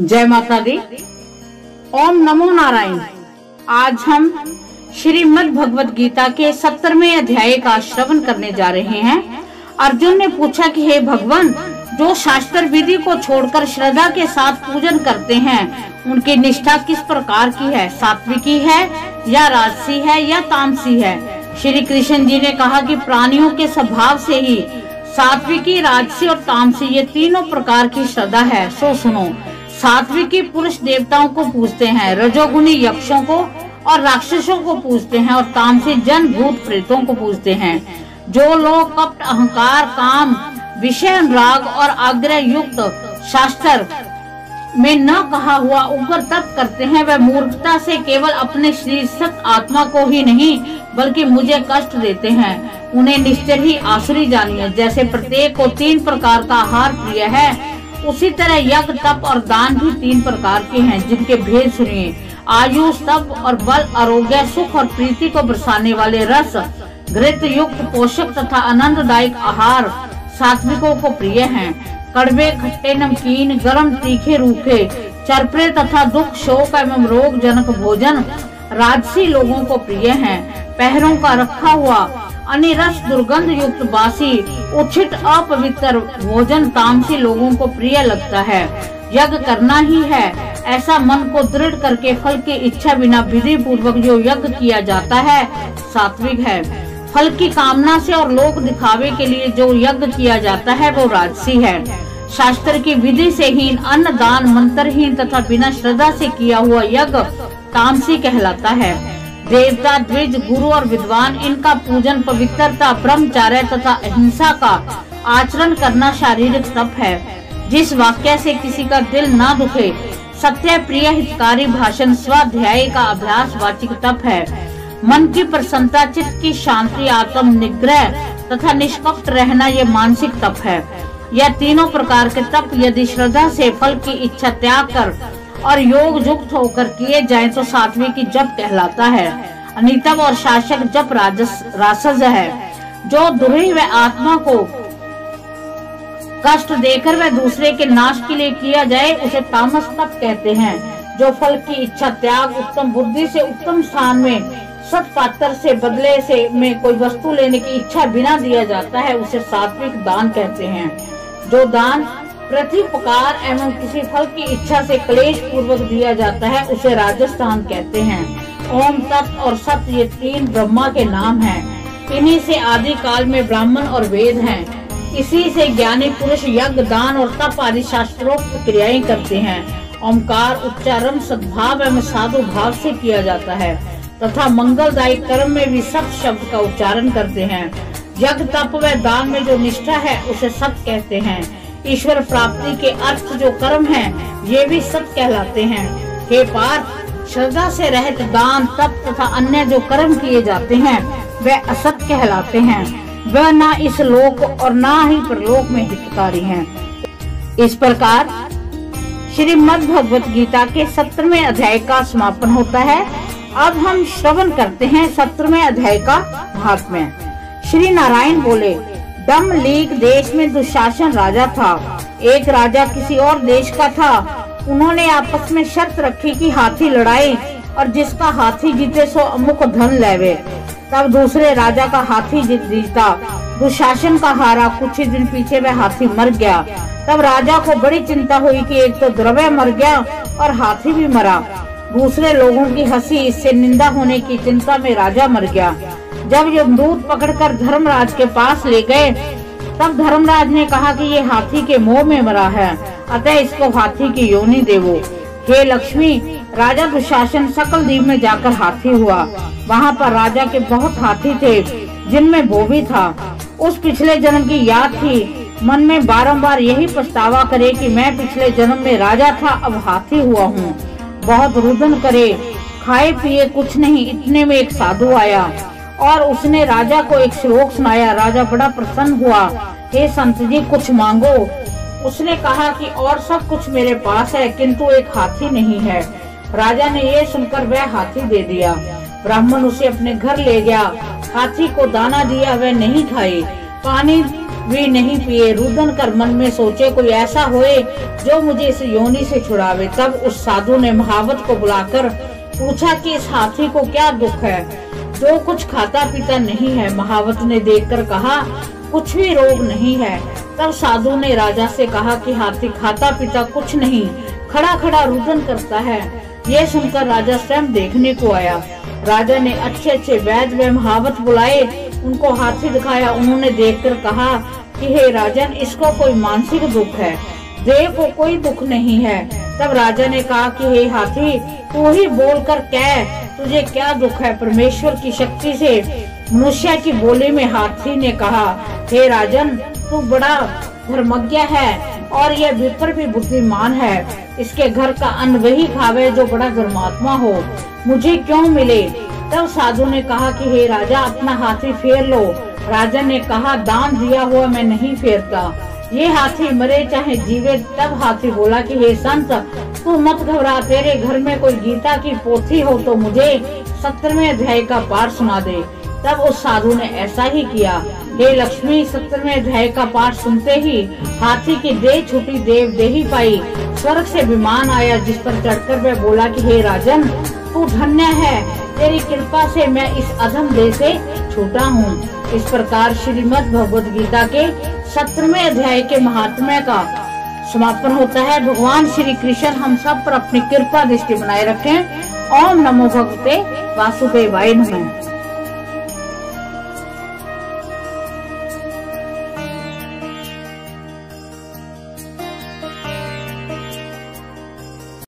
जय माता दी। ओम नमो नारायण। आज हम श्रीमद् भगवत गीता के 17वें अध्याय का श्रवण करने जा रहे हैं। अर्जुन ने पूछा कि हे भगवान, जो शास्त्र विधि को छोड़कर श्रद्धा के साथ पूजन करते हैं, उनकी निष्ठा किस प्रकार की है? सात्विकी है या राजसी है या तामसी है? श्री कृष्ण जी ने कहा कि प्राणियों के स्वभाव से ही सात्विकी, राजसी और तामसी ये तीनों प्रकार की श्रद्धा है। सो सुनो। सात्विकी पुरुष देवताओं को पूजते हैं, रजोगुणी यक्षों को और राक्षसों को पूजते हैं और तामसी जन भूत प्रेतों को पूजते हैं। जो लोग कपट, अहंकार, काम, विषय अनुराग और आग्रह युक्त शास्त्र में न कहा हुआ उग्र तप करते हैं, वह मूर्खता से केवल अपने शरीर सत आत्मा को ही नहीं बल्कि मुझे कष्ट देते हैं। उन्हें निश्चय ही आसुरी जानिए। जैसे प्रत्येक को 3 प्रकार का आहार प्रिय है, उसी तरह यज्ञ, तप और दान भी 3 प्रकार के हैं, जिनके भेद सुनिए। आयु, तप और बल, आरोग्य, सुख और प्रीति को बरसाने वाले रस, घृत युक्त पोषक तथा आनंददायक आहार सात्विकों को प्रिय हैं। कड़वे, खट्टे, नमकीन, गरम, तीखे, रूखे, चरपरे तथा दुख, शोक एवं रोग जनक भोजन राजसी लोगों को प्रिय हैं। पैरों का रखा हुआ अनिरस, दुर्गंध युक्त, बासी, उच्छिष्ट, अपवित्र भोजन तामसी लोगों को प्रिय लगता है। यज्ञ करना ही है, ऐसा मन को दृढ़ करके फल की इच्छा बिना विधि पूर्वक जो यज्ञ किया जाता है सात्विक है। फल की कामना से और लोक दिखावे के लिए जो यज्ञ किया जाता है वो राजसी है। शास्त्र की विधि से हीन, अन्न दान मंत्रहीन तथा बिना श्रद्धा से किया हुआ यज्ञ तामसी कहलाता है। देवता, द्विज, गुरु और विद्वान, इनका पूजन, पवित्रता, ब्रह्मचर्य तथा अहिंसा का आचरण करना शारीरिक तप है। जिस वाक्य से किसी का दिल ना दुखे, सत्य, प्रिय, हितकारी भाषण, स्वाध्याय का अभ्यास वाचिक तप है। मन की प्रसन्नता, चित्त की शांति, आत्म निग्रह तथा निष्कपट रहना ये मानसिक तप है। यह तीनों प्रकार के तप यदि श्रद्धा से फल की इच्छा त्याग कर और योग युक्त होकर किए जाएं तो सात्विकी जप कहलाता है। अनितव और शासक जप राजस है। जो दुर्हि व आत्मा को कष्ट देकर वह दूसरे के नाश के लिए किया जाए उसे तामस तप कहते हैं। जो फल की इच्छा त्याग, उत्तम बुद्धि से उत्तम स्थान में सत्पात्र से बदले से में कोई वस्तु लेने की इच्छा बिना दिया जाता है उसे सात्विक दान कहते हैं। जो दान प्रत्युपकार एवं किसी फल की इच्छा से क्लेश पूर्वक दिया जाता है उसे राजस दान कहते हैं। ओम, तत् और सत ये 3 ब्रह्मा के नाम हैं। इन्हीं से आदि काल में ब्राह्मण और वेद हैं। इसी से ज्ञानी पुरुष यज्ञ, दान और तप आदि शास्त्रोक्त क्रियाएं करते हैं। ओमकार उच्चारण सद्भाव एवं साधु भाव से किया जाता है तथा मंगलदायी कर्म में भी सत शब्द का उच्चारण करते हैं। यज्ञ, तप व दान में जो निष्ठा है उसे सत कहते हैं। ईश्वर प्राप्ति के अर्थ जो कर्म हैं, ये भी सत कहलाते हैं। हे पार्थ, श्रद्धा से रहित दान, तप तथा अन्य जो कर्म किए जाते हैं वह असत कहलाते हैं। वह ना इस लोक और ना ही परलोक में हितकारी हैं। इस प्रकार श्रीमद् भगवत गीता के 17वें अध्याय का समापन होता है। अब हम श्रवण करते हैं 17वें अध्याय का महात्म्य। श्री नारायण बोले, दमलीक देश में दुशासन राजा था। एक राजा किसी और देश का था। उन्होंने आपस में शर्त रखी कि हाथी लड़ाए और जिसका हाथी जीते सो अमुक धन लेवे। तब दूसरे राजा का हाथी जीता, दुशासन का हारा। कुछ ही दिन पीछे वह हाथी मर गया। तब राजा को बड़ी चिंता हुई कि एक तो द्रव्य मर गया और हाथी भी मरा। दूसरे लोगों की हंसी, इससे निंदा होने की चिंता में राजा मर गया। जब यमदूत पकड़कर धर्मराज के पास ले गए तब धर्मराज ने कहा कि ये हाथी के मोह में मरा है, अतः इसको हाथी की योनि देवो। हे लक्ष्मी, राजा दुशासन सकल द्वीप में जाकर हाथी हुआ। वहाँ पर राजा के बहुत हाथी थे, जिनमें वो भी था। उस पिछले जन्म की याद थी। मन में बारंबार यही पछतावा करे कि मैं पिछले जन्म में राजा था, अब हाथी हुआ हूँ। बहुत रुदन करे, खाए पिए कुछ नहीं। इतने में एक साधु आया और उसने राजा को एक श्लोक सुनाया। राजा बड़ा प्रसन्न हुआ। हे संत जी, कुछ मांगो। उसने कहा कि और सब कुछ मेरे पास है, किंतु एक हाथी नहीं है। राजा ने ये सुनकर वह हाथी दे दिया। ब्राह्मण उसे अपने घर ले गया। हाथी को दाना दिया, वह नहीं खाई। पानी भी नहीं पिए। रुदन कर मन में सोचे कोई ऐसा होए जो मुझे इस योनि से छुड़ावे। तब उस साधु ने महावत को बुलाकर पूछा कि इस हाथी को क्या दुख है जो कुछ खाता पीता नहीं है। महावत ने देखकर कहा कुछ भी रोग नहीं है। तब साधु ने राजा से कहा कि हाथी खाता पीता कुछ नहीं, खड़ा खड़ा रुदन करता है। ये सुनकर राजा स्वयं देखने को आया। राजा ने अच्छे अच्छे वैद्य व महावत बुलाए, उनको हाथी दिखाया। उन्होंने देखकर कहा कि हे राजन, इसको कोई मानसिक दुख है, देह को कोई दुख नहीं है। तब राजा ने कहा कि हे हाथी, तू ही बोलकर कह तुझे क्या दुख है। परमेश्वर की शक्ति से मनुष्य की बोली में हाथी ने कहा, हे राजन, तू बड़ा धर्मज्ञ है और यह विप्र भी बुद्धिमान है। इसके घर का अन्न वही खावे जो बड़ा धर्मात्मा हो, मुझे क्यों मिले। तब साधु ने कहा कि हे राजा, अपना हाथी फेर लो। राजा ने कहा, दान दिया हुआ मैं नहीं फेरता, ये हाथी मरे चाहे जीवे। तब हाथी बोला कि हे संत, तू मत घबरा, तेरे घर में कोई गीता की पोथी हो तो मुझे 17वें अध्याय का पाठ सुना दे। तब उस साधु ने ऐसा ही किया। हे लक्ष्मी, 17वें अध्याय का पाठ सुनते ही हाथी की देह छूटी, देव देही पाई। स्वर्ग से विमान आया जिस पर चढ़कर वह बोला कि हे राजन, तू धन्य है, तेरी कृपा से मैं इस अधम देह से छूटा हूँ। इस प्रकार श्रीमद् भगवद गीता के 17वें अध्याय के महात्म्य का समापन होता है। भगवान श्री कृष्ण हम सब पर अपनी कृपा दृष्टि बनाए रखें। ओम नमो भगवते वासुदेवाय नमः।